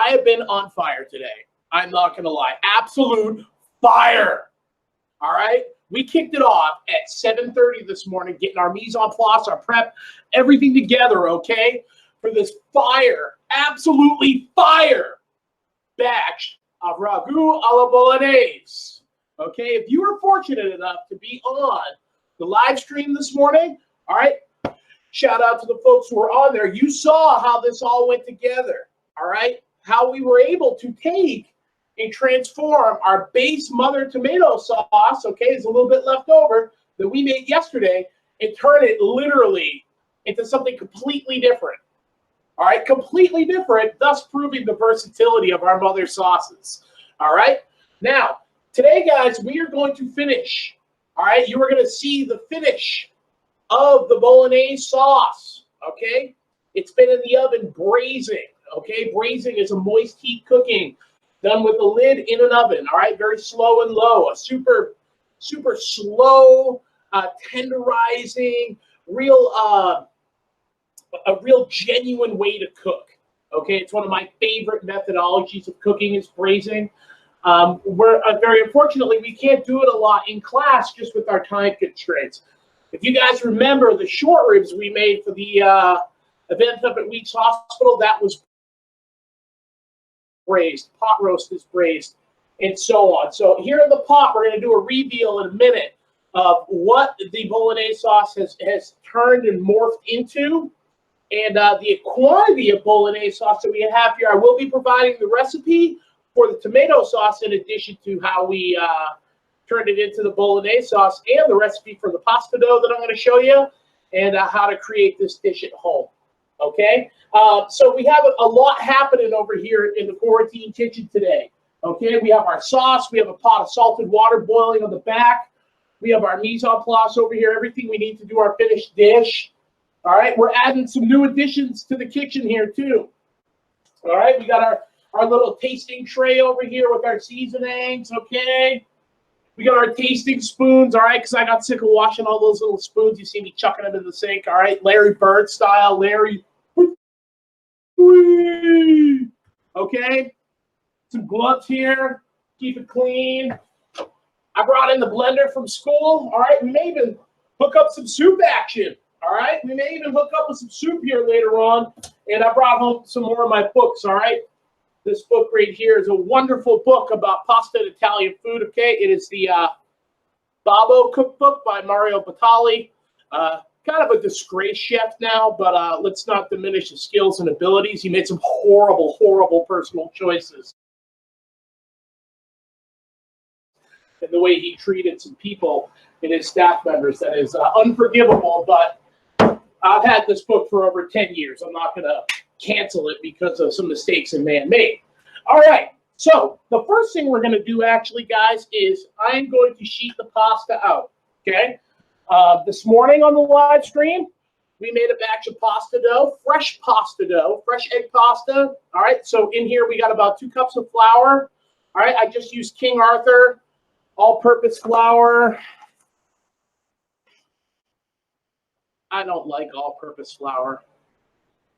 I have been on fire today. I'm not going to lie. Absolute fire. All right? We kicked it off at 7:30 this morning, getting our mise en place, our prep, everything together, okay, for this fire, absolutely fire batch of ragu a la Bolognese. Okay, if you were fortunate enough to be on the live stream this morning, all right, shout out to the folks who were on there. You saw how this all went together, all right, how we were able to take and transform our base mother tomato sauce, okay, is a little bit left over that we made yesterday, and turn it literally into something completely different. All right, completely different, thus proving the versatility of our mother sauces. All right, now, today, guys, we are going to finish. All right, you are going to see the finish of the Bolognese sauce, okay? It's been in the oven braising, okay? Braising is a moist heat cooking done with the lid in an oven, all right? Very slow and low, a super slow, tenderizing, a real genuine way to cook, okay? It's one of my favorite methodologies of cooking is braising. Very unfortunately, we can't do it a lot in class just with our time constraints. If you guys remember the short ribs we made for the event up at Weeks Hospital, that was braised, pot roast is braised, and so on. So here in the pot, we're going to do a reveal in a minute of what the Bolognese sauce has turned and morphed into, and the quantity of Bolognese sauce that we have here. I will be providing the recipe for the tomato sauce in addition to how we turned it into the Bolognese sauce, and the recipe for the pasta dough that I'm going to show you, and how to create this dish at home. Okay, so we have a lot happening over here in the quarantine kitchen today. Okay, we have our sauce, we have a pot of salted water boiling on the back, we have our mise en place over here, everything we need to do our finished dish. All right, we're adding some new additions to the kitchen here too. All right, we got our little tasting tray over here with our seasonings, okay? We got our tasting spoons, all right, because I got sick of washing all those little spoons. You see me chucking them in the sink, all right? Larry Bird style, Larry. Okay? Some gloves here. Keep it clean. I brought in the blender from school, all right? We may even hook up some soup action, all right? We may even hook up with some soup here later on. And I brought home some more of my books, all right? This book right here is a wonderful book about pasta and Italian food, okay? It is the Babbo cookbook by Mario Batali. Kind of a disgraced chef now, but let's not diminish his skills and abilities. He made some horrible, horrible personal choices. And the way he treated some people and his staff members, that is unforgivable, but I've had this book for over 10 years. I'm not going to cancel it because of some mistakes a man made. All right, so the first thing we're going to do actually, guys, is I'm going to sheet the pasta out, okay? This morning on the live stream, we made a batch of pasta dough, fresh egg pasta. All right, so in here we got about 2 cups of flour. All right, I just used King Arthur all-purpose flour. I don't like all-purpose flour.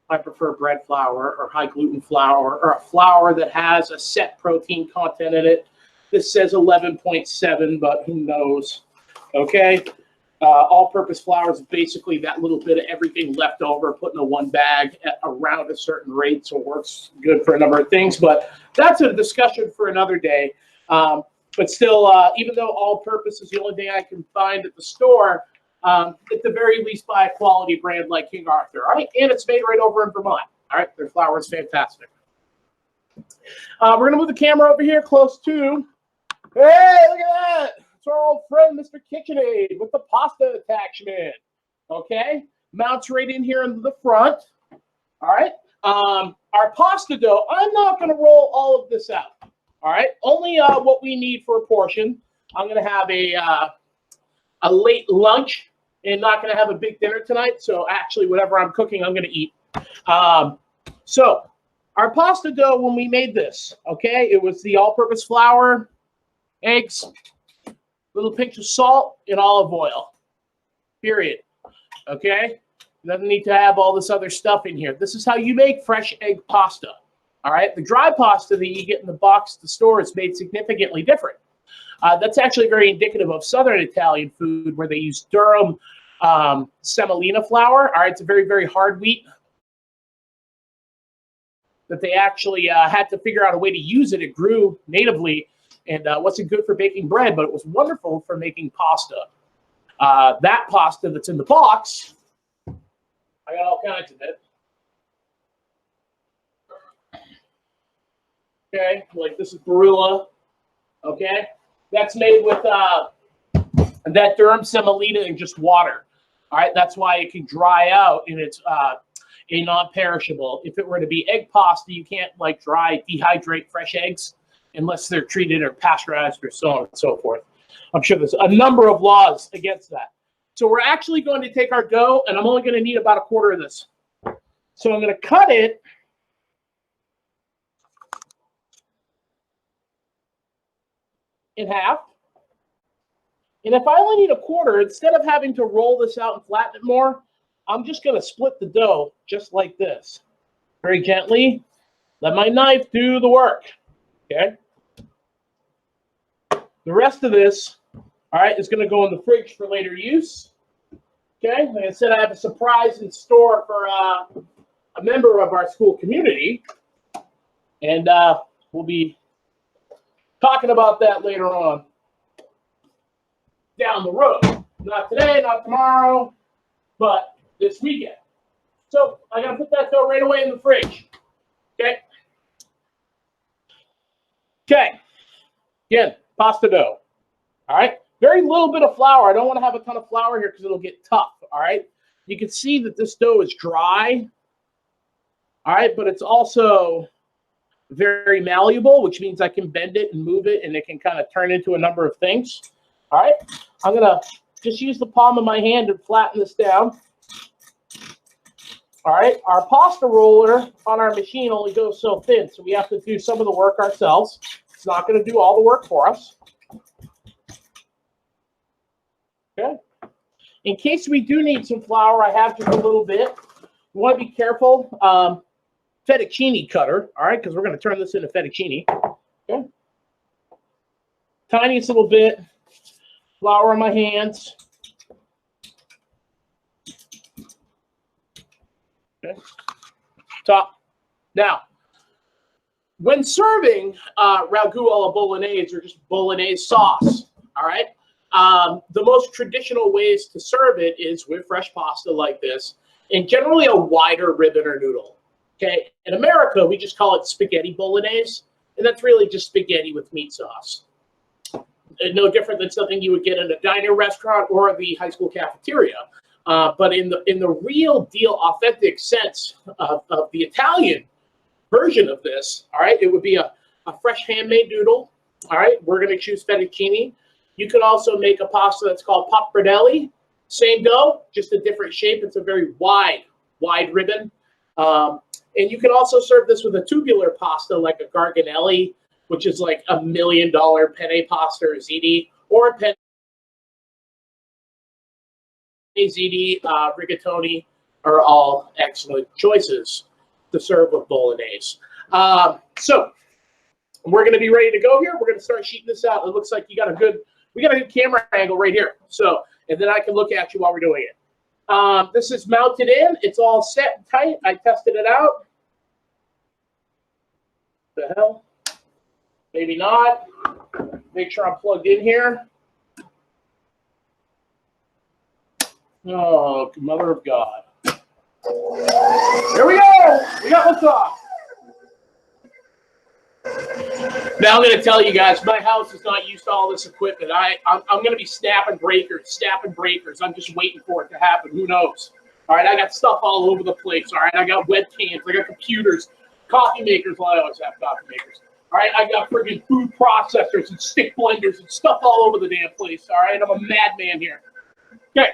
I prefer bread flour or high gluten flour or a flour that has a set protein content in it. This says 11.7, but who knows? Okay. All-purpose flour is basically that little bit of everything left over, put in a one bag at around a certain rate, so it works good for a number of things. But that's a discussion for another day. But still, even though all-purpose is the only thing I can find at the store, at the very least buy a quality brand like King Arthur, all right? And it's made right over in Vermont, all right? Their flour is fantastic. We're going to move the camera over here close to, hey, look at that. It's our old friend, Mr. KitchenAid, with the pasta attachment, okay? Mounts right in here in the front, all right? Our pasta dough, I'm not going to roll all of this out, all right? Only what we need for a portion. I'm going to have a late lunch and not going to have a big dinner tonight. So actually, whatever I'm cooking, I'm going to eat. So our pasta dough, when we made this, okay, it was the all-purpose flour, eggs, little pinch of salt, and olive oil, period. Okay? Doesn't need to have all this other stuff in here. This is how you make fresh egg pasta. All right, the dry pasta that you get in the box at the store is made significantly different. That's actually very indicative of Southern Italian food, where they use durum semolina flour. All right, it's a very, very hard wheat that they actually had to figure out a way to use it. It grew natively and wasn't good for baking bread, but it was wonderful for making pasta. That pasta that's in the box, I got all kinds of it. Okay, like this is Barilla. Okay, that's made with that durum semolina and just water. All right, that's why it can dry out and it's a non-perishable. If it were to be egg pasta, you can't like dehydrate fresh eggs unless they're treated or pasteurized or so on and so forth. I'm sure there's a number of laws against that. So we're actually going to take our dough, and I'm only going to need about a quarter of this. So I'm going to cut it in half. And if I only need a quarter, instead of having to roll this out and flatten it more, I'm just going to split the dough just like this. Very gently. Let my knife do the work. Okay. The rest of this, all right, is going to go in the fridge for later use. Okay. Like I said, I have a surprise in store for a member of our school community. And we'll be talking about that later on down the road. Not today, not tomorrow, but this weekend. So I gotta put that dough right away in the fridge. Okay. Okay. Again, pasta dough. All right. Very little bit of flour. I don't want to have a ton of flour here because it'll get tough. All right. You can see that this dough is dry. All right, but it's also very malleable, which means I can bend it and move it, and it can kind of turn into a number of things. All right. I'm gonna just use the palm of my hand and flatten this down. All right, our pasta roller on our machine only goes so thin, so we have to do some of the work ourselves. It's not going to do all the work for us. Okay. In case we do need some flour, I have just a little bit. You want to be careful. Fettuccine cutter, all right, because we're going to turn this into fettuccine. Okay. Tiniest little bit. Flour on my hands. Okay. Top. Now, when serving ragu alla bolognese or just bolognese sauce, all right, the most traditional ways to serve it is with fresh pasta like this, and generally a wider ribbon or noodle. Okay. In America, we just call it spaghetti bolognese, and that's really just spaghetti with meat sauce. No different than something you would get in a diner restaurant or the high school cafeteria. But in the real deal, authentic sense of the Italian version of this, all right, it would be a fresh handmade noodle. All right, we're going to choose fettuccine. You could also make a pasta that's called pappardelle. Same dough, just a different shape. It's a very wide ribbon. And you can also serve this with a tubular pasta like a garganelli, which is like $1 million penne pasta or ziti, or a penne ziti, rigatoni are all excellent choices to serve with bolognese. So we're going to be ready to go here. We're going to start sheeting this out. It looks like we got a good camera angle right here. So, and then I can look at you while we're doing it. This is mounted in. It's all set and tight. I tested it out. The hell? Maybe not. Make sure I'm plugged in here. Oh, mother of God. Here we go. We got liftoff. Now I'm going to tell you guys, my house is not used to all this equipment. I'm going to be snapping breakers. I'm just waiting for it to happen. Who knows? All right, I got stuff all over the place. All right, I got webcams. I got computers, coffee makers. Well, I always have coffee makers. All right, I got friggin' food processors and stick blenders and stuff all over the damn place. All right, I'm a madman here. Okay.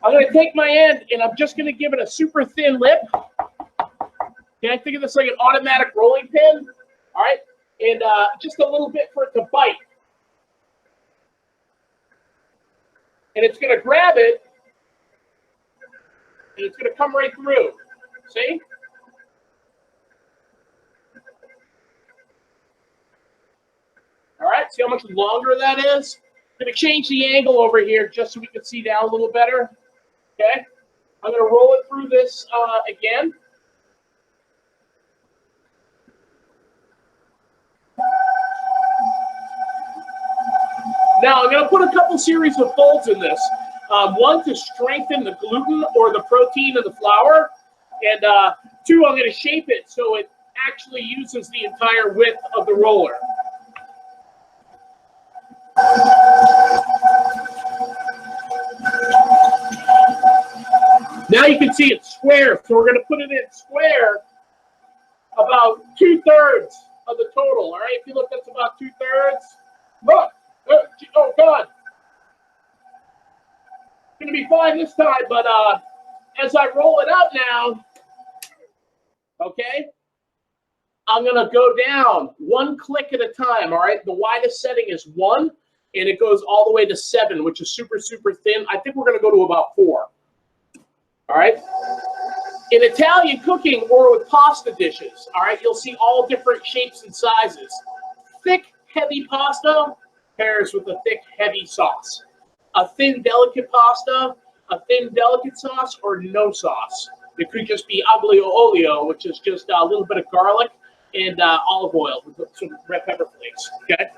I'm going to take my end, and I'm just going to give it a super thin lip. Okay, I think of this like an automatic rolling pin. All right, and just a little bit for it to bite. And it's going to grab it, and it's going to come right through. See? that. See how much longer that is? I'm going to change the angle over here just so we can see down a little better. Okay? I'm going to roll it through this again. Now, I'm going to put a couple series of folds in this. One, to strengthen the gluten or the protein of the flour. And two, I'm going to shape it so it actually uses the entire width of the roller. Now you can see it's square, so we're going to put it in square about 2/3 of the total. All right, if you look, that's about 2/3. Look, oh God, it's going to be fine this time. But as I roll it out now, okay, I'm going to go down one click at a time. All right, the widest setting is 1, and it goes all the way to 7, which is super, super thin. I think we're going to go to about 4. All right. In Italian cooking or with pasta dishes, all right, you'll see all different shapes and sizes. Thick, heavy pasta pairs with a thick, heavy sauce. A thin, delicate pasta, a thin, delicate sauce, or no sauce. It could just be aglio olio, which is just a little bit of garlic and olive oil with some red pepper flakes. Okay.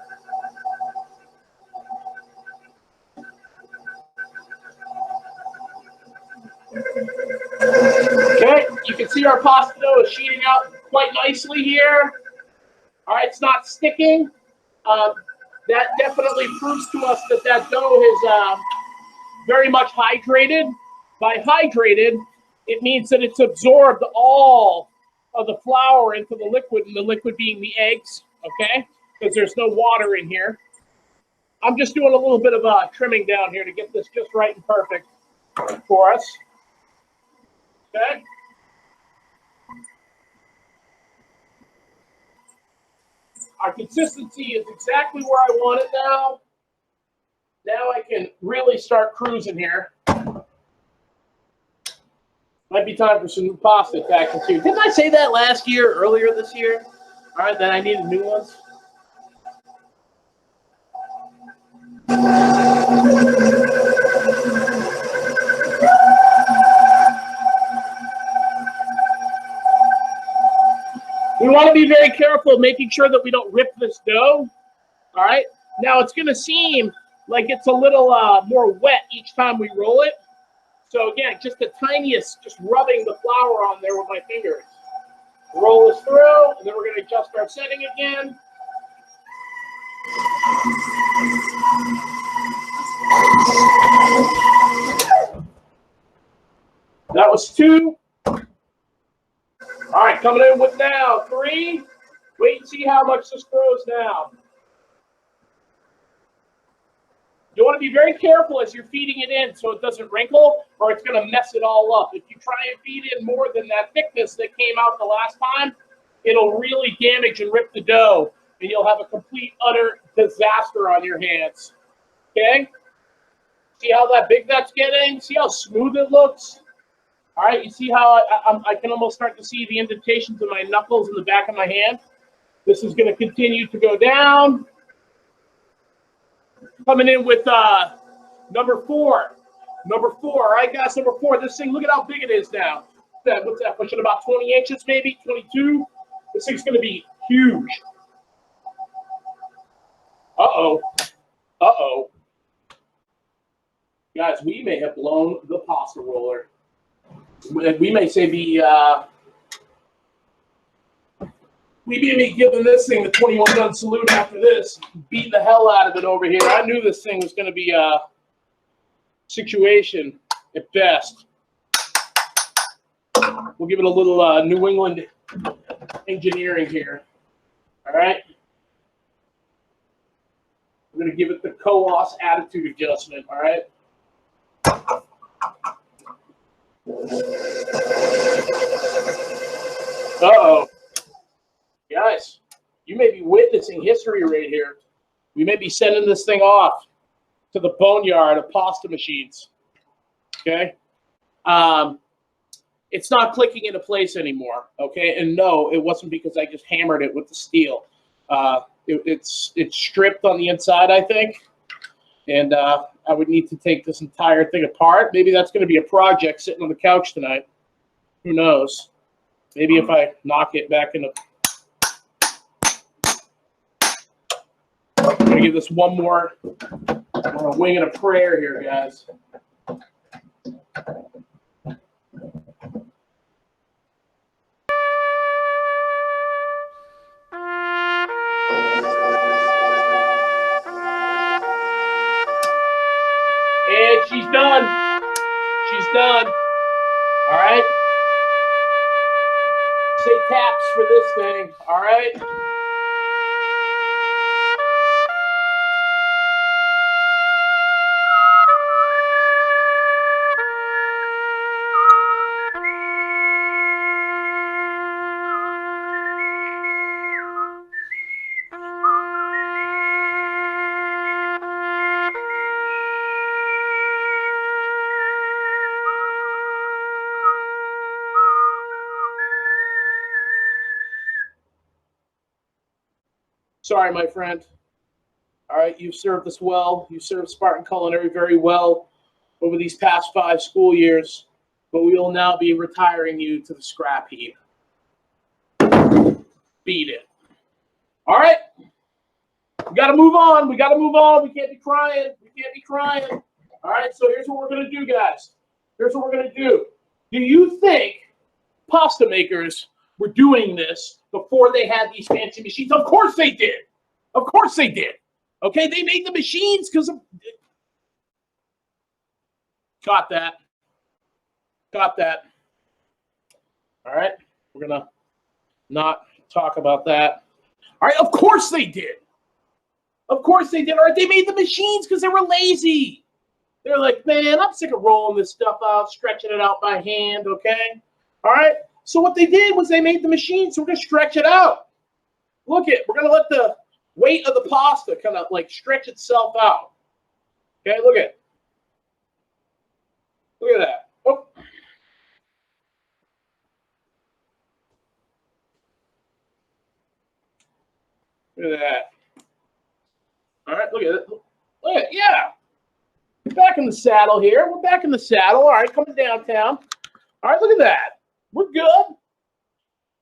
Okay, you can see our pasta dough is sheeting out quite nicely here. All right, it's not sticking. That definitely proves to us that that dough is very much hydrated. By hydrated, it means that it's absorbed all of the flour into the liquid, and the liquid being the eggs, okay? Because there's no water in here. I'm just doing a little bit of trimming down here to get this just right and perfect for us. Okay. Our consistency is exactly where I want it now. Now I can really start cruising here. Might be time for some new pasta to add to. Didn't I say that last year, earlier this year? All right, then I needed new ones. We want to be very careful making sure that we don't rip this dough. All right. Now it's going to seem like it's a little more wet each time we roll it. So again, just the tiniest, just rubbing the flour on there with my fingers. Roll this through, and then we're going to adjust our setting again. That was 2. All right, coming in with now 3. Wait and see how much this grows now. You want to be very careful as you're feeding it in so it doesn't wrinkle, or it's going to mess it all up. If you try and feed in more than that thickness that came out the last time, it'll really damage and rip the dough, and you'll have a complete, utter disaster on your hands. Okay? See how that big that's getting? See how smooth it looks? All right, you see how I can almost start to see the indentations of my knuckles in the back of my hand? This is going to continue to go down. Coming in with number 4. Number 4, all right, guys, number 4. This thing, look at how big it is now. What's that, pushing about 20 inches maybe, 22? This thing's going to be huge. Uh-oh. Uh-oh. Guys, we may have blown the pasta roller. We may say we may be giving this thing the 21-gun salute after this, beating the hell out of it over here. I knew this thing was going to be a situation at best. We'll give it a little New England engineering here. All right. We're going to give it the COAS attitude adjustment. All right. Uh-oh. Guys, you may be witnessing history right here. We may be sending this thing off to the boneyard of pasta machines. Okay? It's not clicking into place anymore. Okay? And no, it wasn't because I just hammered it with the steel. It's stripped on the inside, I think. And I would need to take this entire thing apart. Maybe that's going to be a project sitting on the couch tonight. Who knows? Maybe if I knock it back in the... I'm going to give this one more wing and a prayer here, guys. And she's done. She's done. All right. Say taps for this thing. All right. Sorry, my friend. All right, you've served us well. You served Spartan Culinary very well over these past 5 school years, but we will now be retiring you to the scrap heap. Beat it. All right. We got to move on. We got to move on. We can't be crying. We can't be crying. All right, so here's what we're going to do, guys. Here's what we're going to do. Do you think pasta makers were doing this before they had these fancy machines? Of course they did. Of course they did. Okay, they made the machines because of... Got that. Got that. All right, we're going to not talk about that. All right, of course they did. Of course they did. All right, they made the machines because they were lazy. They're like, man, I'm sick of rolling this stuff out, stretching it out by hand, okay? All right, so what they did was they made the machine, so we're going to stretch it out. Look it, we're going to let the weight of the pasta kind of like stretch itself out. Okay, look at it. Look at that. Oh. Look at that. All right, look at it. Look at it, yeah. We're back in the saddle here. We're back in the saddle. All right, coming downtown. All right, look at that. We're good.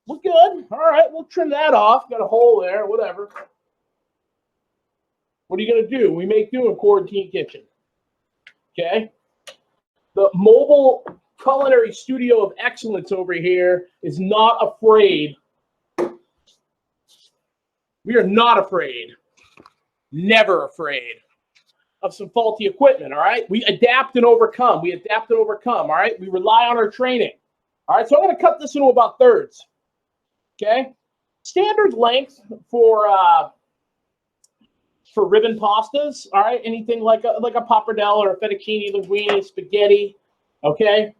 We're good. All right, we'll trim that off. Got a hole there, whatever. What are you going to do? We make do in Quarantine Kitchen. Okay? The mobile culinary studio of excellence over here is not afraid. We are not afraid. Never afraid of some faulty equipment, all right? We adapt and overcome. We adapt and overcome, all right? We rely on our training. All right, so I'm going to cut this into about thirds, okay? Standard length for ribbon pastas, all right? Anything like a pappardelle or a fettuccine, linguine, spaghetti, okay?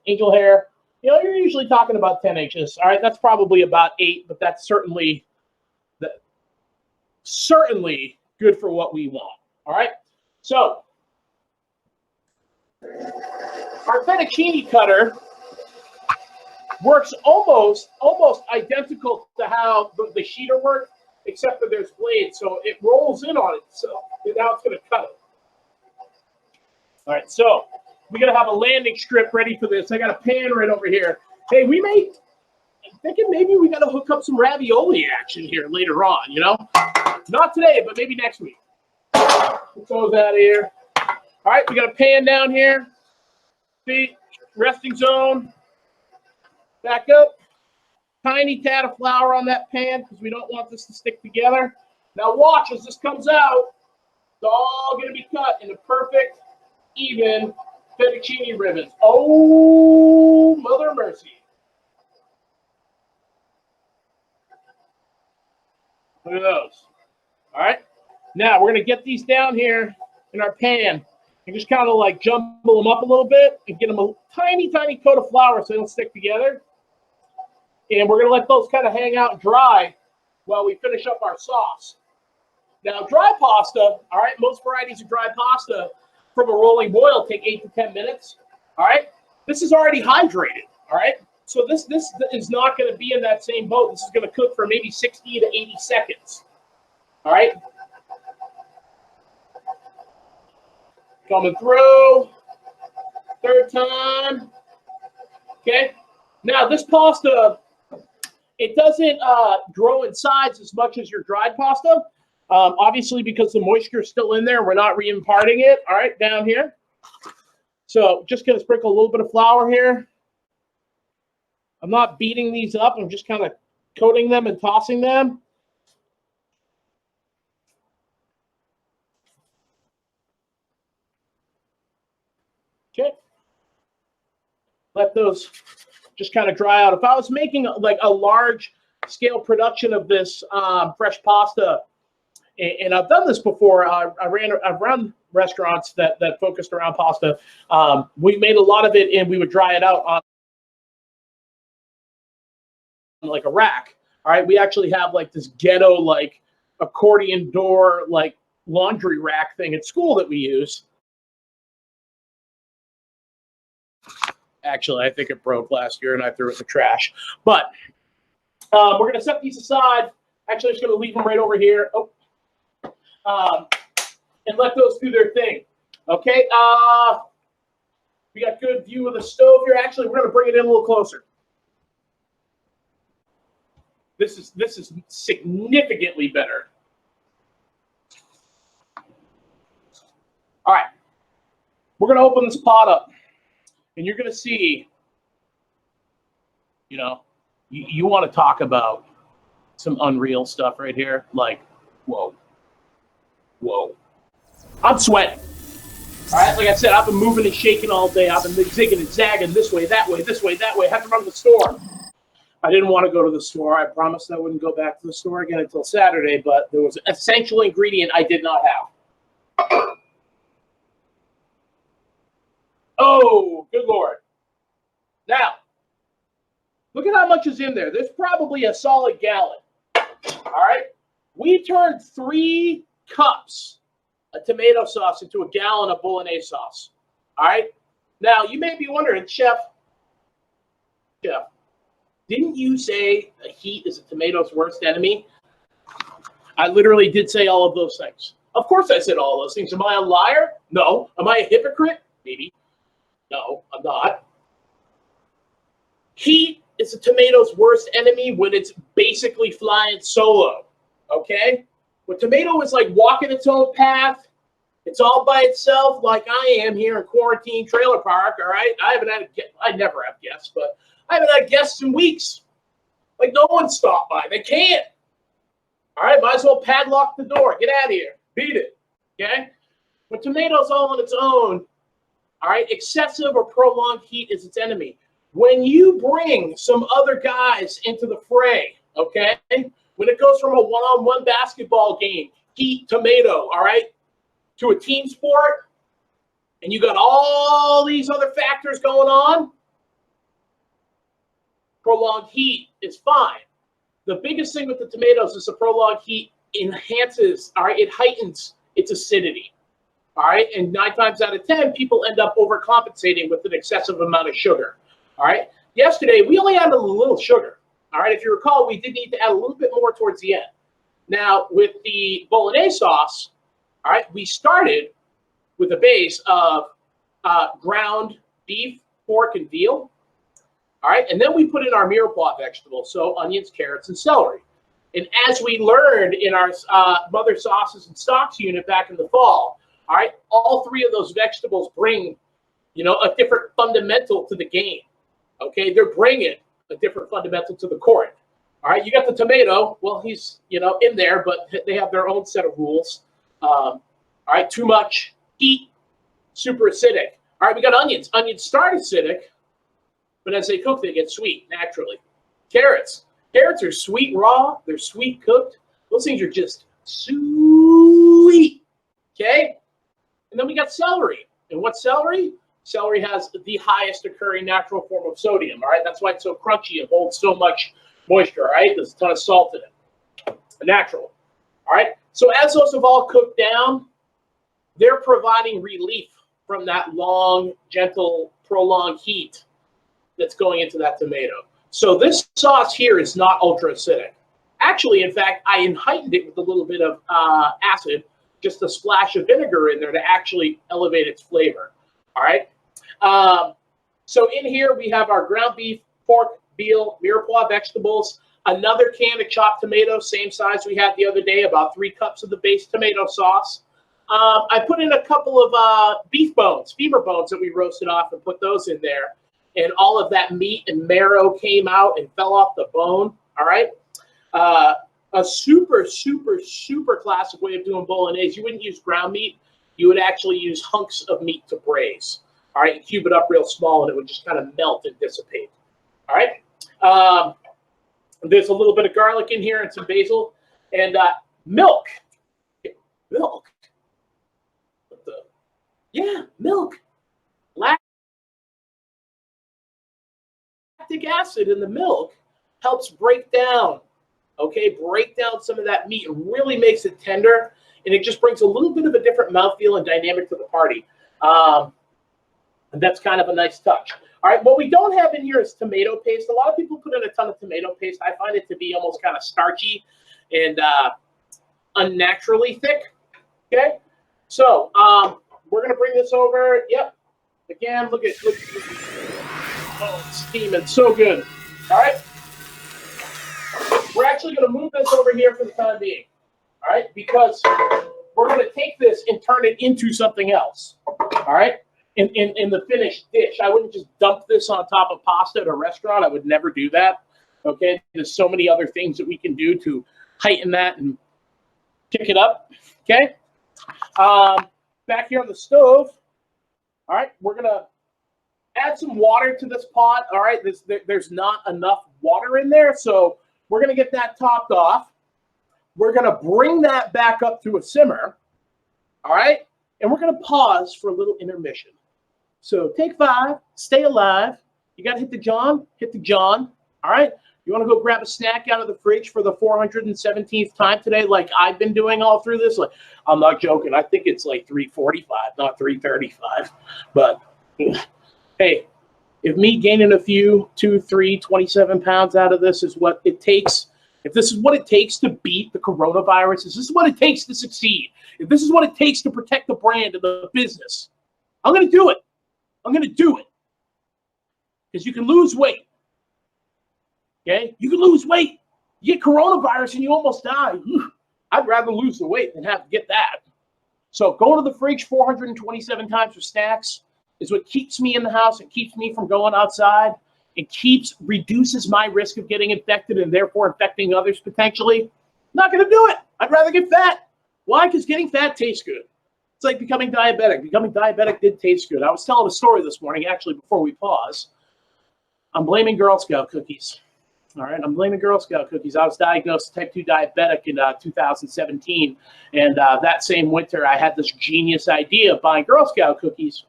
Angel hair, you know, you're usually talking about 10 inches, all right? That's probably about 8, but that's certainly good for what we want. All right. So our fettuccine cutter works almost identical to how the sheeter works, except for there's blades. So it rolls in on it. So now it's going to cut it. All right. So we're going to have a landing strip ready for this. I got a pan right over here. Hey, I'm thinking maybe we got to hook up some ravioli action here later on, you know? Not today, but maybe next week. Put those out of here. All right, we got a pan down here. See, resting zone. Back up. Tiny tad of flour on that pan because we don't want this to stick together. Now watch as this comes out. It's all going to be cut into perfect, even fettuccine ribbons. Oh, mother mercy. Look at those. All right. Now we're going to get these down here in our pan and just kind of like jumble them up a little bit and get them a tiny, tiny coat of flour so they don't stick together. And we're going to let those kind of hang out and dry while we finish up our sauce. Now, dry pasta, all right, most varieties of dry pasta from a rolling boil take 8 to 10 minutes. All right. This is already hydrated. All right. So this is not going to be in that same boat. This is going to cook for maybe 60 to 80 seconds. All right. Coming through. Third time. Okay. Now this pasta, it doesn't grow in size as much as your dried pasta. Obviously, because the moisture is still in there, we're not re-imparting it. All right, down here. So just going to sprinkle a little bit of flour here. I'm not beating these up. I'm just kind of coating them and tossing them. Okay. Let those just kind of dry out. If I was making like a large scale production of this fresh pasta, and I've done this before, I've run restaurants that focused around pasta. We made a lot of it, and we would dry it out on like a rack. All right, we actually have like this ghetto like accordion door like laundry rack thing at school that we use. Actually, I think it broke last year and I threw it in the trash. But we're going to set these aside. Actually, I'm just going to leave them right over here. And let those do their thing. Okay. We got good view of the stove here. Actually, we're going to bring it in a little closer. This is significantly better. All right. We're going to open this pot up. And you're going to see, you know, you want to talk about some unreal stuff right here. Like, whoa. Whoa. I'm sweating. All right, like I said, I've been moving and shaking all day. I've been zigging and zagging this way, that way, this way, that way. I had to run to the store. I didn't want to go to the store. I promised I wouldn't go back to the store again until Saturday, but there was an essential ingredient I did not have. Oh, good Lord. Now, look at how much is in there. There's probably a solid gallon. All right. We turned 3 cups of tomato sauce into a gallon of Bolognese sauce. All right. Now, you may be wondering, Chef, didn't you say the heat is a tomato's worst enemy? I literally did say all of those things. Of course I said all those things. Am I a liar? No. Am I a hypocrite? Maybe. No, I'm not. Heat is a tomato's worst enemy when it's basically flying solo, okay? When tomato is like walking its own path, it's all by itself like I am here in quarantine trailer park, all right? I never have guests, but I haven't had guests in weeks. Like no one stopped by. They can't. All right, might as well padlock the door. Get out of here. Beat it, okay? When tomato's all on its own, all right, excessive or prolonged heat is its enemy. When you bring some other guys into the fray, okay, when it goes from a one-on-one basketball game, heat, tomato, all right, to a team sport, and you got all these other factors going on, prolonged heat is fine. The biggest thing with the tomatoes is the prolonged heat enhances, all right, it heightens its acidity. All right, and 9 times out of 10, people end up overcompensating with an excessive amount of sugar. All right, yesterday we only added a little sugar. All right, if you recall, we did need to add a little bit more towards the end. Now, with the Bolognese sauce, all right, we started with a base of ground beef, pork, and veal. All right, and then we put in our mirepoix vegetables, so onions, carrots, and celery. And as we learned in our mother sauces and stocks unit back in the fall, all right, all 3 of those vegetables bring, you know, a different fundamental to the game. Okay, they're bringing a different fundamental to the court. All right, you got the tomato. Well, he's, you know, in there, but they have their own set of rules. All right, too much heat, super acidic. All right, we got onions. Onions start acidic, but as they cook, they get sweet naturally. Carrots. Carrots are sweet raw. They're sweet cooked. Those things are just sweet. Okay? And then we got celery. And what's celery? Celery has the highest occurring natural form of sodium. All right? That's why it's so crunchy and holds so much moisture. All right? There's a ton of salt in it. Natural. All right? So as those have all cooked down, they're providing relief from that long, gentle, prolonged heat. that's going into that tomato. So this sauce here is not ultra acidic. Actually, in fact, I heightened it with a little bit of acid, just a splash of vinegar in there to actually elevate its flavor. All right. So in here we have our ground beef, pork, veal, mirepoix vegetables, another can of chopped tomatoes, same size we had the other day, about 3 cups of the base tomato sauce. I put in a couple of beef bones, femur bones that we roasted off and put those in there. And all of that meat and marrow came out and fell off the bone. All right. A super, super, super classic way of doing bolognese. You wouldn't use ground meat. You would actually use hunks of meat to braise. All right. You cube it up real small and it would just kind of melt and dissipate. All right. There's a little bit of garlic in here and some basil and milk. Milk. What the? Yeah, milk. Lactic acid in the milk helps break down some of that meat. It really makes it tender, and it just brings a little bit of a different mouthfeel and dynamic to the party. And that's kind of a nice touch. All right, what we don't have in here is tomato paste. A lot of people put in a ton of tomato paste. I find it to be almost kind of starchy and unnaturally thick. Okay, so we're gonna bring this over. Yep. Again, look. Oh, it's steaming so good. All right. We're actually going to move this over here for the time being. All right, because we're going to take this and turn it into something else. All right, in the finished dish. I wouldn't just dump this on top of pasta at a restaurant. I would never do that. Okay, there's so many other things that we can do to heighten that and kick it up. Okay, back here on the stove. All right, we're going to add some water to this pot. All right, there's not enough water in there, so we're going to get that topped off. We're going to bring that back up to a simmer. All right, and we're going to pause for a little intermission. So take 5, stay alive. You got to hit the John, hit the John. All right, you want to go grab a snack out of the fridge for the 417th time today, like I've been doing all through this. Like, I'm not joking. I think it's like 3:45, not 3:35. But hey, if me gaining a few, 2, 3, 27 pounds out of this is what it takes, if this is what it takes to beat the coronavirus, if this is what it takes to succeed, if this is what it takes to protect the brand and the business, I'm going to do it. I'm going to do it. Because you can lose weight. Okay? You can lose weight. You get coronavirus and you almost die. I'd rather lose the weight than have to get that. So going to the fridge 427 times for snacks is what keeps me in the house. It keeps me from going outside. It reduces my risk of getting infected and therefore infecting others potentially. I'm not going to do it. I'd rather get fat. Why? Because getting fat tastes good. It's like becoming diabetic. Becoming diabetic did taste good. I was telling a story this morning, actually, before we pause. I'm blaming Girl Scout cookies. All right, I'm blaming Girl Scout cookies. I was diagnosed type 2 diabetic in 2017, and that same winter, I had this genius idea of buying Girl Scout cookies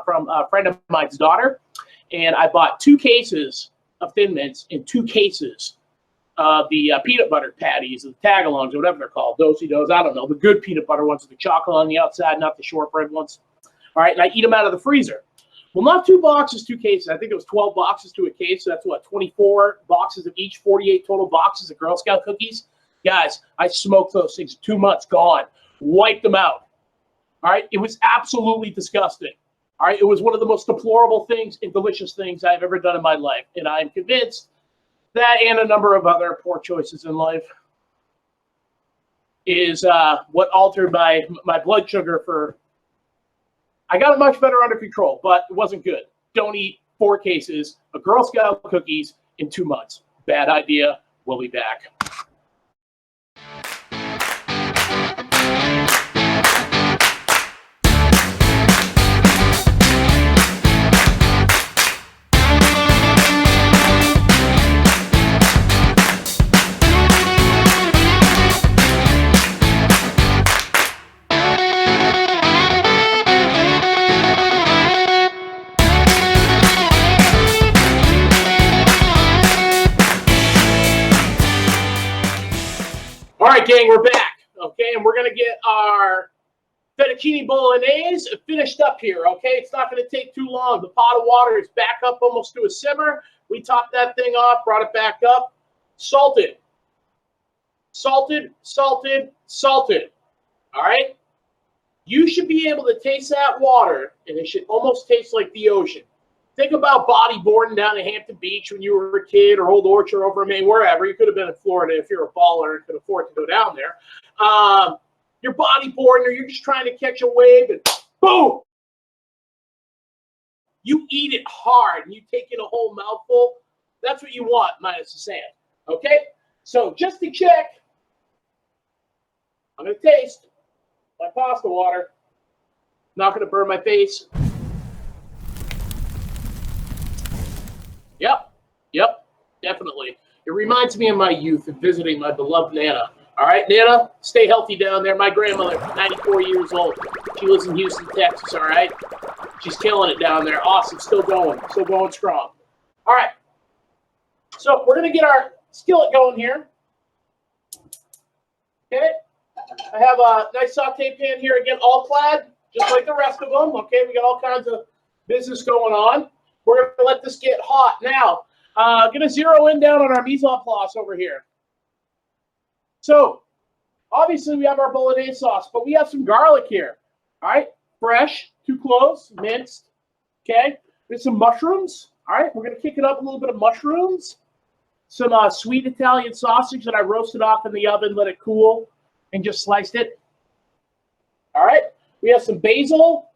from a friend of mine's daughter, and I bought 2 cases of Thin Mints and 2 cases of the peanut butter patties, the tagalongs, or whatever they're called, do-si-dos, I don't know, the good peanut butter ones with the chocolate on the outside, not the shortbread ones. All right, and I eat them out of the freezer. Well, not 2 boxes, 2 cases. I think it was 12 boxes to a case. So that's what, 24 boxes of each, 48 total boxes of Girl Scout cookies. Guys, I smoked those things 2 months, gone, wiped them out. All right, it was absolutely disgusting. All right, it was one of the most deplorable things and delicious things I've ever done in my life. And I'm convinced that and a number of other poor choices in life is what altered my blood sugar for. I got it much better under control, but it wasn't good. Don't eat 4 cases of Girl Scout cookies in 2 months. Bad idea. We'll be back. All right, gang, we're back. Okay, and we're going to get our fettuccine bolognese finished up here, okay? It's not going to take too long. The pot of water is back up almost to a simmer. We topped that thing off, brought it back up. Salted. Salted, salted, salted. All right? You should be able to taste that water, and it should almost taste like the ocean. Think about bodyboarding down at Hampton Beach when you were a kid, or Old Orchard over in Maine, wherever. You could have been in Florida if you're a baller and could afford to go down there. You're bodyboarding, or you're just trying to catch a wave, and boom! You eat it hard, and you take in a whole mouthful. That's what you want, minus the sand. Okay? So just to check, I'm going to taste my pasta water. Not going to burn my face. Yep, definitely. It reminds me of my youth and visiting my beloved Nana. All right, Nana, stay healthy down there. My grandmother, 94 years old. She lives in Houston, Texas, all right? She's killing it down there. Awesome, still going strong. All right, so we're going to get our skillet going here. Okay, I have a nice saute pan here, again, all clad, just like the rest of them. Okay, we got all kinds of business going on. We're going to let this get hot. Now, going to zero in down on our mise en place over here. So, obviously, we have our bolognese sauce, but we have some garlic here. All right, fresh, 2 cloves, minced. Okay, there's some mushrooms. All right, we're going to kick it up a little bit of mushrooms. Some sweet Italian sausage that I roasted off in the oven, let it cool, and just sliced it. All right, we have some basil,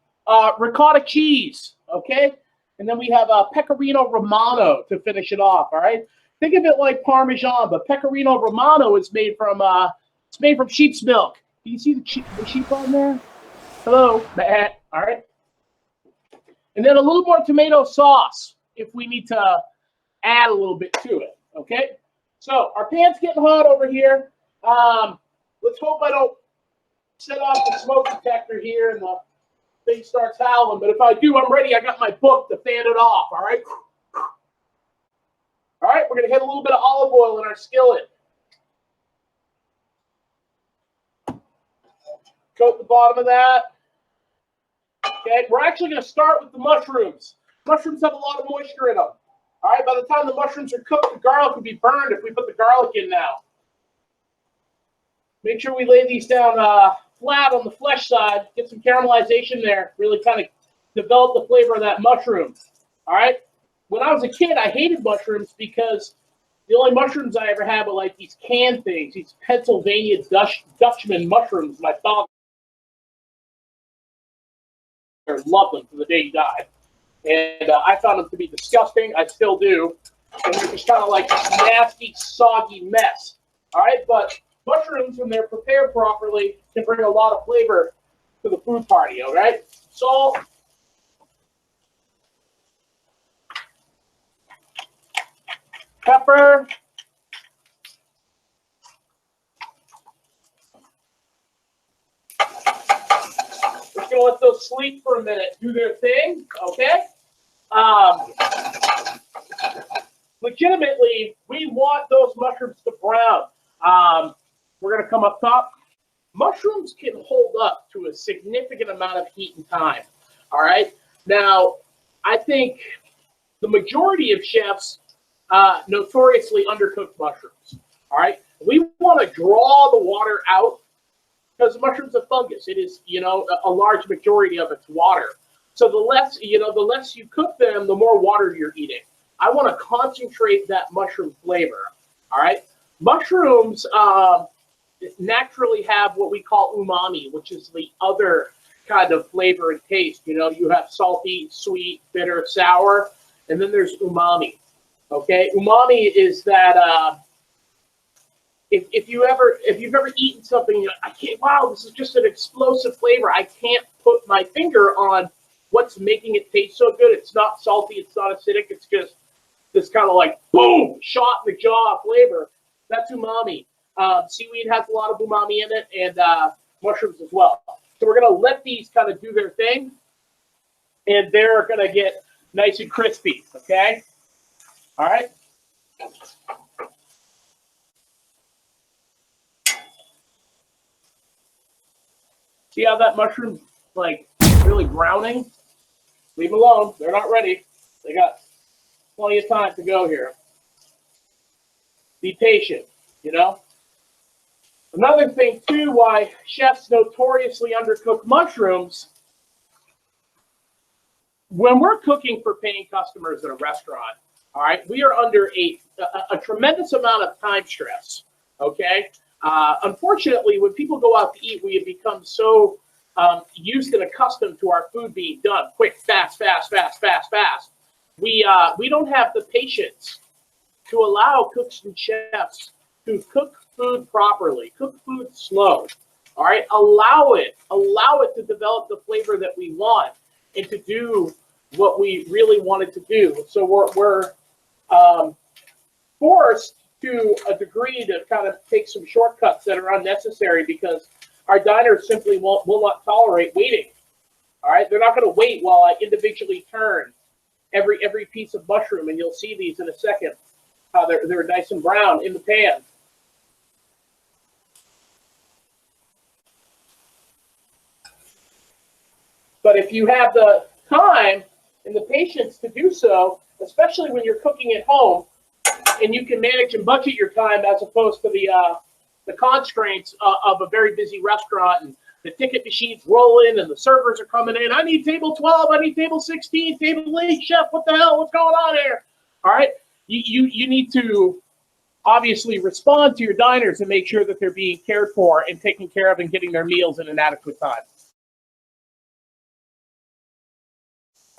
ricotta cheese. Okay. And then we have a pecorino romano to finish it off. All right, think of it like Parmesan, but pecorino romano is made from sheep's milk. Do you see the sheep on there? Hello, Matt. All right, and then a little more tomato sauce if we need to add a little bit to it. Okay, so our pan's getting hot over here. Let's hope I don't set off the smoke detector here and the thing starts howling, but if I do, I'm ready. I got my book to fan it off, all right? All right, we're going to hit a little bit of olive oil in our skillet. Coat the bottom of that. Okay, we're actually going to start with the mushrooms. Mushrooms have a lot of moisture in them. All right, by the time the mushrooms are cooked, the garlic will be burned if we put the garlic in now. Make sure we lay these down flat on the flesh side, get some caramelization there, really kind of develop the flavor of that mushroom. All right? When I was a kid, I hated mushrooms because the only mushrooms I ever had were like these canned things, these Pennsylvania Dutchman mushrooms. My father loved them to the day he died. And I found them to be disgusting. I still do. And they're just kind of like this nasty, soggy mess. All right? But mushrooms, when they're prepared properly, can bring a lot of flavor to the food party, all right? Salt. Pepper. We're just going to let those sleep for a minute, do their thing, okay? Legitimately, we want those mushrooms to brown. We're going to come up top. Mushrooms can hold up to a significant amount of heat and time. All right. Now, I think the majority of chefs notoriously undercook mushrooms. All right. We want to draw the water out because mushrooms are fungus. It is, a large majority of it's water. So the less you cook them, the more water you're eating. I want to concentrate that mushroom flavor. All right. Mushrooms naturally have what we call umami, which is the other kind of flavor and taste. You have salty, sweet, bitter, sour, and then there's umami. Okay, umami is that if you've ever eaten something, you're like, I can't. Wow, this is just an explosive flavor. I can't put my finger on what's making it taste so good. It's not salty. It's not acidic. It's just this kind of like boom, shot in the jaw flavor. That's umami. Seaweed has a lot of umami in it, and mushrooms as well. So we're going to let these kind of do their thing, and they're going to get nice and crispy, okay? All right? See how that mushroom's like really browning? Leave them alone. They're not ready. They got plenty of time to go here. Be patient, you know? Another thing, too, why chefs notoriously undercook mushrooms, when we're cooking for paying customers at a restaurant, all right, we are under a tremendous amount of time stress, okay? Unfortunately, when people go out to eat, we have become so used and accustomed to our food being done quick, fast, fast, fast, fast, fast. We don't have the patience to allow cooks and chefs to cook food properly, cook food slow. All right, allow it to develop the flavor that we want and to do what we really wanted to do. So we're forced to a degree to kind of take some shortcuts that are unnecessary because our diners simply will not tolerate waiting. All right, they're not going to wait while I individually turn every piece of mushroom, and you'll see these in a second. How they're nice and brown in the pan. But if you have the time and the patience to do so, especially when you're cooking at home, and you can manage and budget your time as opposed to the constraints of a very busy restaurant and the ticket machines rolling and the servers are coming in. I need table 12. I need table 16. Table 8. Chef, what the hell? What's going on here? All right. You need to obviously respond to your diners and make sure that they're being cared for and taken care of and getting their meals in an adequate time.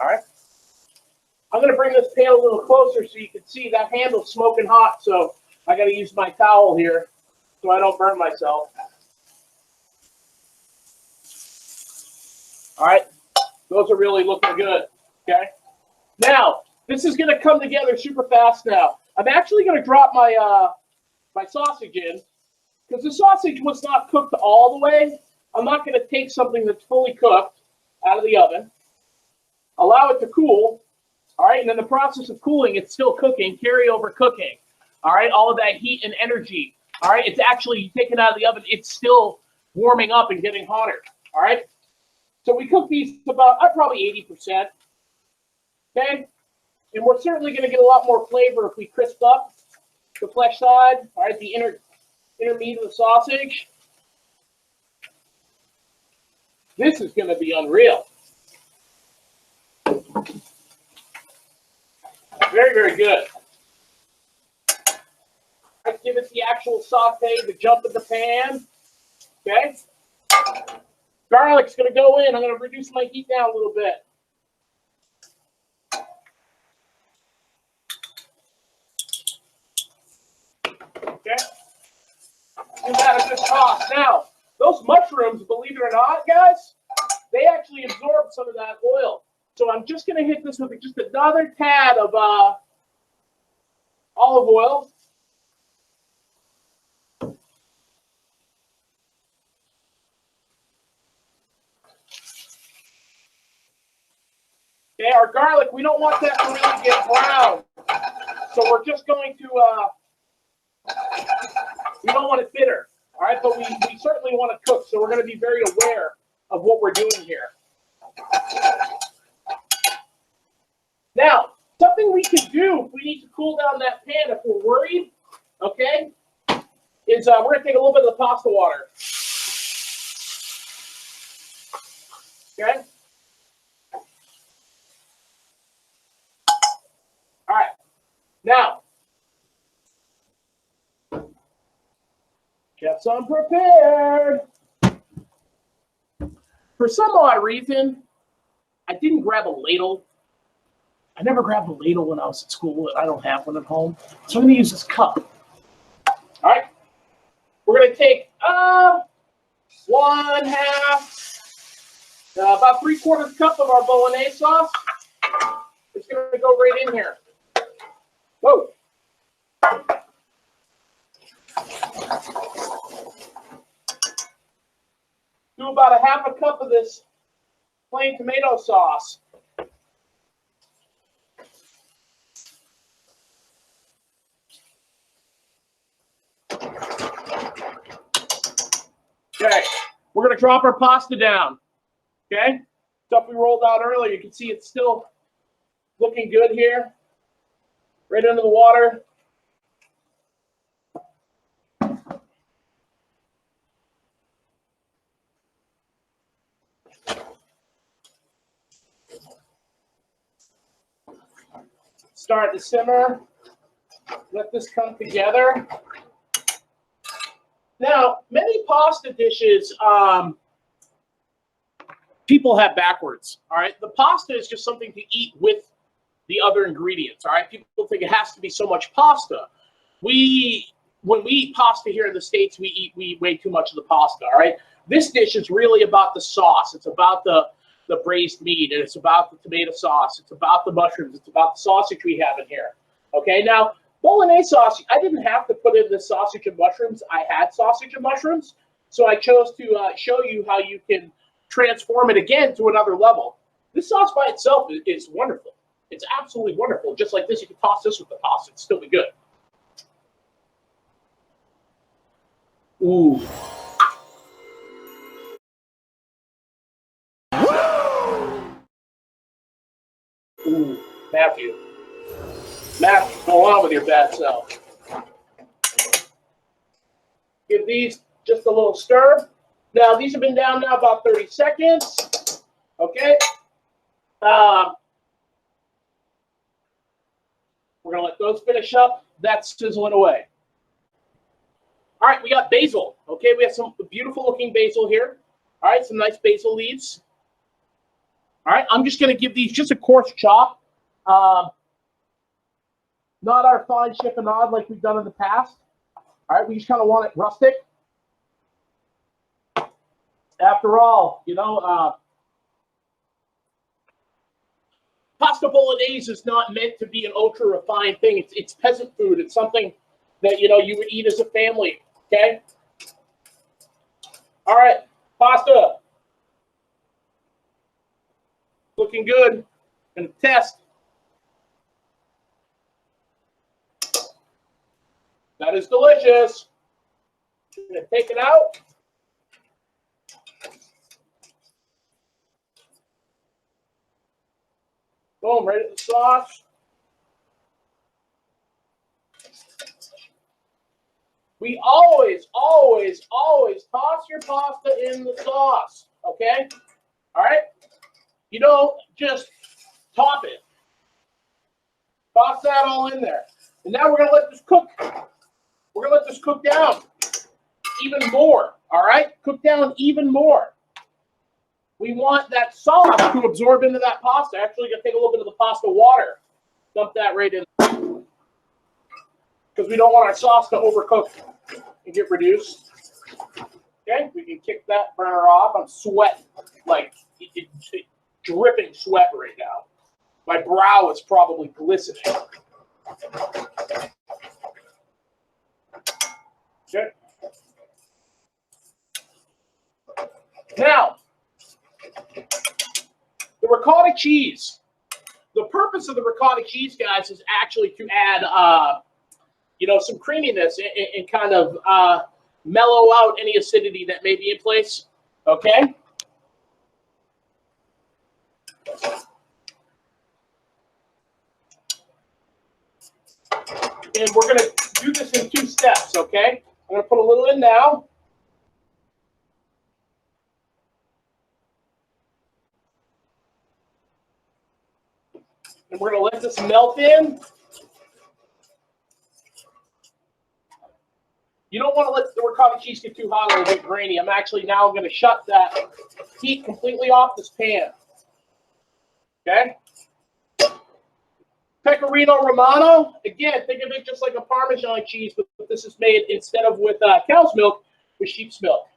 All right. I'm going to bring this pan a little closer so you can see that handle's smoking hot. So I got to use my towel here so I don't burn myself. All right. Those are really looking good. Okay. Now, this is going to come together super fast now. I'm actually going to drop my my sausage in because the sausage was not cooked all the way. I'm not going to take something that's fully cooked out of the oven, allow it to cool, all right, and in the process of cooling, it's still cooking, carryover cooking, all right, all of that heat and energy, all right, it's actually taken out of the oven, it's still warming up and getting hotter, all right? So we cook these about probably 80%, okay? And we're certainly going to get a lot more flavor if we crisp up the flesh side, all right, the inner meat of the sausage. This is going to be unreal. Very, very good. Let's give it the actual saute, the jump in the pan. Okay. Garlic's going to go in. I'm going to reduce my heat down a little bit. Okay. And that is just tossed. Now, those mushrooms, believe it or not, guys, they actually absorb some of that oil. So I'm just going to hit this with just another tad of olive oil. Okay, our garlic, we don't want that to really get brown. So we're just going to, we don't want it bitter. All right, but we certainly want to cook. So we're going to be very aware of what we're doing here. Now, something we can do if we need to cool down that pan if we're worried, okay, is we're going to take a little bit of the pasta water. Okay? All right. Now, chef's unprepared. For some odd reason, I didn't grab a ladle. I never grabbed a ladle when I was at school. I don't have one at home. So I'm going to use this cup. All right. We're going to take 1/2, about 3/4 cup of our Bolognese sauce. It's going to go right in here. Whoa. Do about 1/2 cup of this plain tomato sauce. Okay, We're going to drop our pasta down. Okay? Stuff we rolled out earlier. You can see it's still looking good here. Right under the water. Start to simmer. Let this come together. Now, many pasta dishes people have backwards. All right, the pasta is just something to eat with the other ingredients. All right, people think it has to be so much pasta. When we eat pasta here in the States, we eat way too much of the pasta. All right, this dish is really about the sauce. It's about the braised meat, and it's about the tomato sauce. It's about the mushrooms. It's about the sausage we have in here. Okay, now Bolognese sauce, I didn't have to put in the sausage and mushrooms. I had sausage and mushrooms, so I chose to show you how you can transform it again to another level. This sauce by itself is wonderful. It's absolutely wonderful. Just like this, you can toss this with the pasta. It'd still be good. Ooh. Ooh, Matthew, go on with your bad self. Give these just a little stir. Now, these have been down now about 30 seconds. Okay. We're going to let those finish up. That's sizzling away. All right, we got basil. Okay, we have some beautiful looking basil here. All right, some nice basil leaves. All right, I'm just going to give these just a coarse chop. Not our fine chiffonade like we've done in the past. All right, we just kind of want it rustic. After all, you know, pasta bolognese is not meant to be an ultra refined thing. It's peasant food. It's something that, you know, you would eat as a family. Okay. All right, pasta. Looking good. Gonna test. That is delicious. I'm gonna take it out. Boom, right at the sauce. We always toss your pasta in the sauce, okay? All right? You don't just top it. Toss that all in there. And now we're going to let this cook. We're going to let this cook down even more, all right? Cook down even more. We want that sauce to absorb into that pasta. Actually, going to take a little bit of the pasta water. Dump that right in. Because we don't want our sauce to overcook and get reduced. Okay, we can kick that burner off. I'm sweating, like dripping sweat right now. My brow is probably glistening. Okay. Now, the ricotta cheese. The purpose of the ricotta cheese, guys, is actually to add, you know, some creaminess and kind of mellow out any acidity that may be in place. Okay. And we're going to do this in 2 steps, okay? I'm going to put a little in now. And we're going to let this melt in. You don't want to let the ricotta cheese get too hot or it'll get grainy. I'm actually now going to shut that heat completely off this pan. Okay? Pecorino Romano. Again, think of it just like a Parmesan cheese, but this is made instead of with cow's milk, with sheep's milk.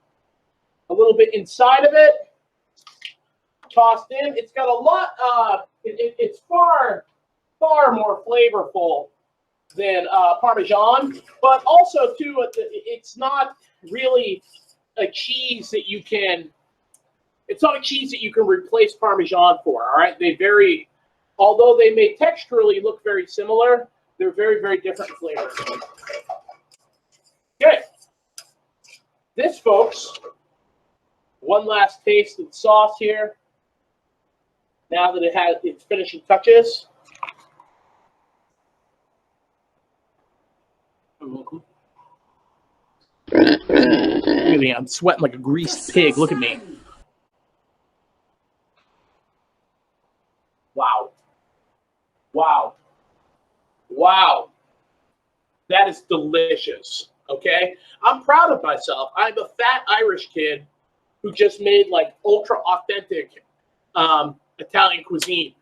A little bit inside of it. Tossed in. It's got a lot. It's far more flavorful than Parmesan, but also too, it's not really a cheese that you can. It's not a cheese that you can replace Parmesan for. All right, they vary. Although they may texturally look very similar, they're very, very different flavors. Okay, this, folks, One last taste of the sauce here. Now that it has its finishing touches. Look at me, I'm sweating like a greased pig. Look at me. Wow. Wow. Wow. That is delicious. Okay? I'm proud of myself. I'm a fat Irish kid who just made like ultra authentic Italian cuisine.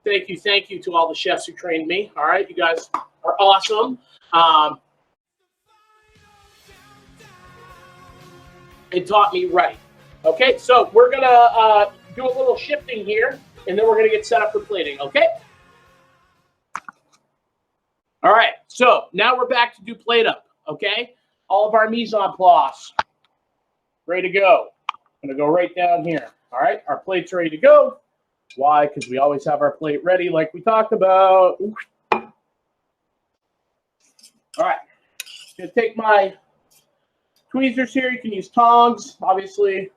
Thank you to all the chefs who trained me. All right, you guys are awesome. It taught me right. Okay, so we're gonna do a little shifting here, and then we're gonna get set up for plating. Okay. All right, so now we're back to do plate up. Okay, all of our mise en place ready to go. I'm gonna go right down here. All right, our plate's ready to go. Why? Because we always have our plate ready, like we talked about. All right, I'm gonna take my tweezers here. You can use tongs, obviously.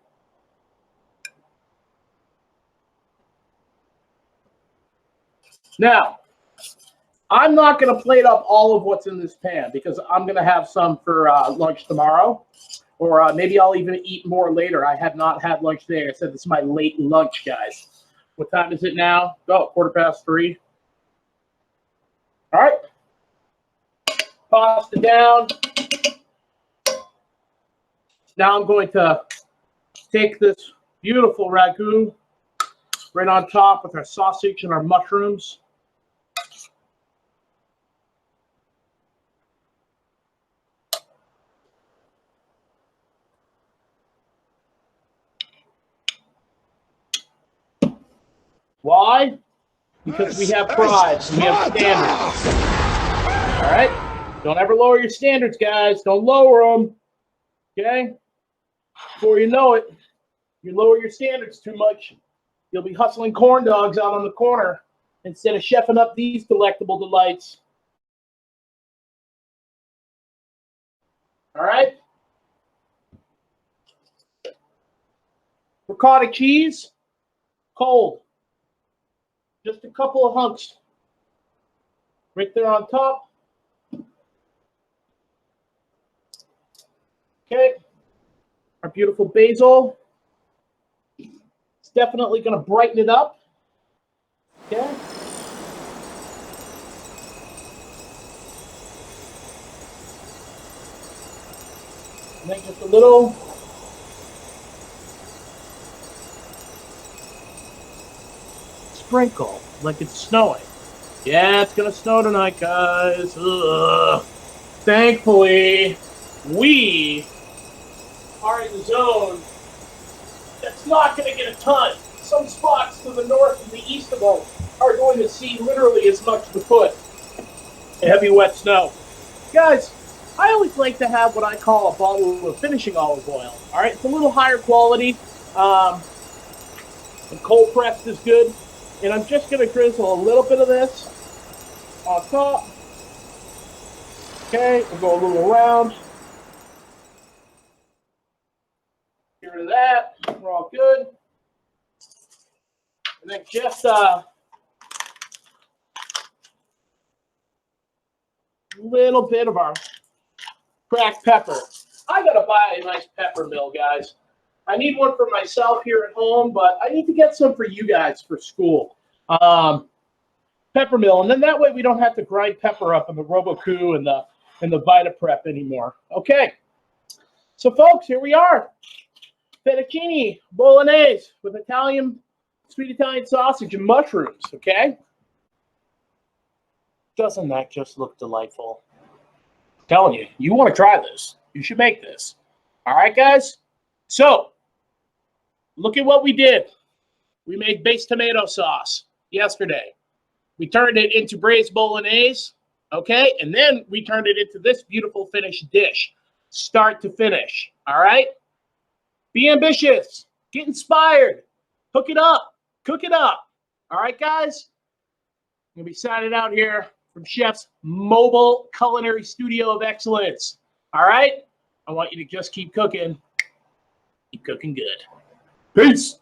Now, I'm not going to plate up all of what's in this pan because I'm going to have some for lunch tomorrow. Or maybe I'll even eat more later. I have not had lunch today. I said this is my late lunch, guys. What time is it now? Oh, 3:15. All right. Pasta down. Now I'm going to take this beautiful ragu right on top with our sausage and our mushrooms. Why? Because we have pride. We have standards. All right? Don't ever lower your standards, guys. Don't lower them. Okay? Before you know it, you lower your standards too much, you'll be hustling corn dogs out on the corner instead of chefing up these delectable delights. All right? Ricotta cheese, cold. Just a couple of hunks right there on top. Okay. Our beautiful basil. It's definitely going to brighten it up. Okay. And then just a little sprinkle like it's snowing. Yeah, it's going to snow tonight, guys. Ugh. Thankfully, we are in the zone that's not going to get a ton. Some spots to the north and the east of us are going to see literally as much as a foot of heavy wet snow. Guys, I always like to have what I call a bottle of finishing olive oil. All right, it's a little higher quality. And cold pressed is good. And I'm just going to drizzle a little bit of this on top. Okay, we'll go a little around. Get rid of that. We're all good. And then just a little bit of our cracked pepper. I got to buy a nice pepper mill, guys. I need one for myself here at home, but I need to get some for you guys for school. Pepper mill, and then that way we don't have to grind pepper up in the Roboku and the Vita Prep anymore. Okay, so folks, here we are. Fettuccine Bolognese with sweet Italian sausage and mushrooms, okay? Doesn't that just look delightful? I'm telling you, you want to try this. You should make this. All right, guys? So, look at what we did. We made base tomato sauce yesterday. We turned it into braised bolognese, okay? And then we turned it into this beautiful finished dish, start to finish, all right? Be ambitious. Get inspired. Hook it up. Cook it up. All right, guys? I'm going to be signing out here from Chef's Mobile Culinary Studio of Excellence. All right? I want you to just keep cooking. Keep cooking good. Peace.